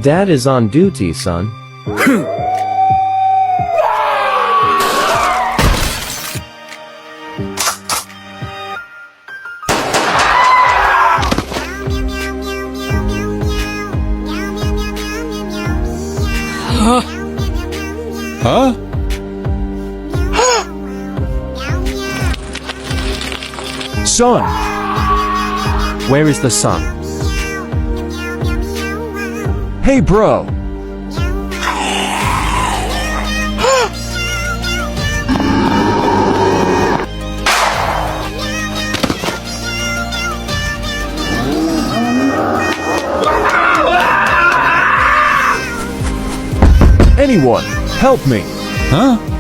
Dad is on duty, son. Huh? Son! Where is the sun? Hey, bro! Anyone, help me! Huh?